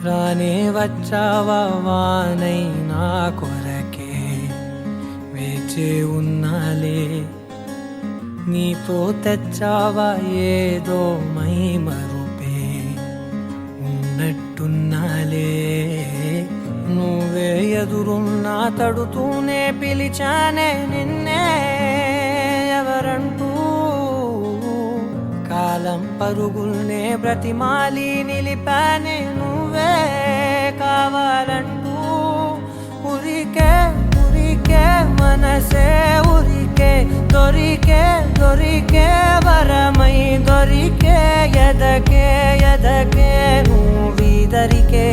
రానే వచ్చావా వానై నా కొరకే వేచి ఉన్నాలే, నీతో తెచ్చావా ఏదో మై మరుపే ఉన్నట్టున్నాలే. నువ్వే ఎదురున్నా తడుతూనే పిలిచానే నిన్నే ఎవరంటూ, కాలం పరుగుల్నే బ్రతిమాలి నిలిపానే నువ్వే కావాలంటూ. ఉరికే ఉరికే మనసే ఉరికే, దొరికే దొరికే వరమై దొరికే, ఎదకే ఎదకే నువ్విదరికే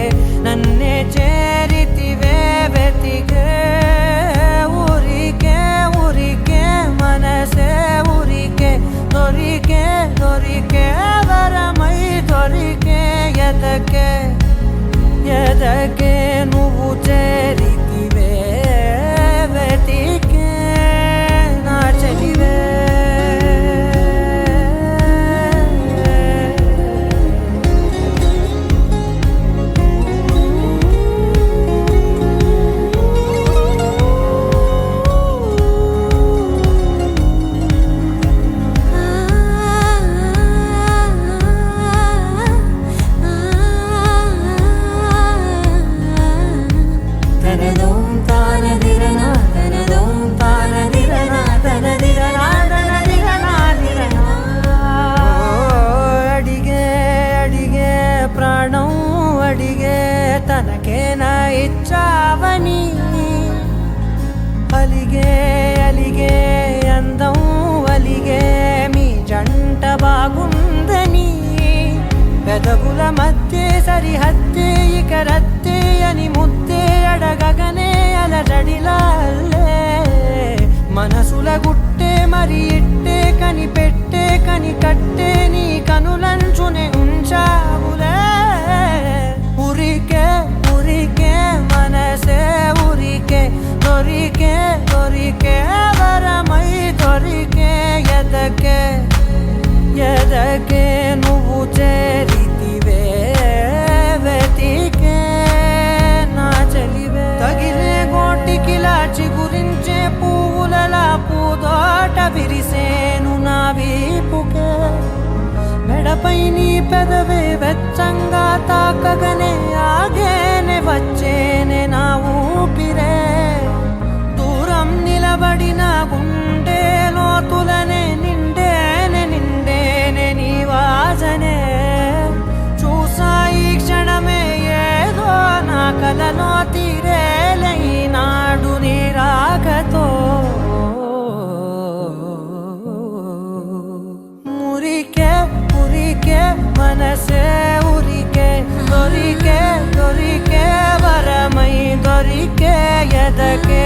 నన్నే చేరితివే వెతికే. ఉరికే ఉరికే మనసే ఉరికే, దొరికే దొరికే వరమై దొరికే, ఎదకే ఎదకే నువ్వు చేరితివే వెతికే నా చెలివే. తనకేనా ఇచ్చావని అలిగే అలిగే అందం అలిగే, మీ జంట బాగుందని పెదవుల మధ్య సరిహద్దే ఇక రద్దే అని ముద్దే అడగగనే అలజడిలాల్లే. మనసుల గుట్టే మరి ఇట్టే కనిపెట్టే కని కట్టే నీ కనులంచునే ఉంచావులే. ఉరికే ఉరికే మనసే ఉరికే, దొరికే దొరికే వరమై దొరికే, ఎదకే ఎదకే నువ్వు చేరితివే వెతికే నా చెలివే. తగిలే గోటికిలా చిగురించే పువ్వులలా పూదోట విరిసేను నా వీపుకే. మెడపై నీ పెదవే వెచ్చంగా తాకగనే ఆగేనే వచ్చేనే నా ఊపిరే. దూరం నిలబడిన గుండె లోతులనే నిండేనే నిండేనే నీ వాసనే. చూసా ఈ క్షణమే ఏదో నా కలలో తీరేలే ఈనాడు నీ రాకతో. మురికే ఉరికే మనసే ఉరికే, దొరికే దొరికే వరమై దొరికే, ఎదకే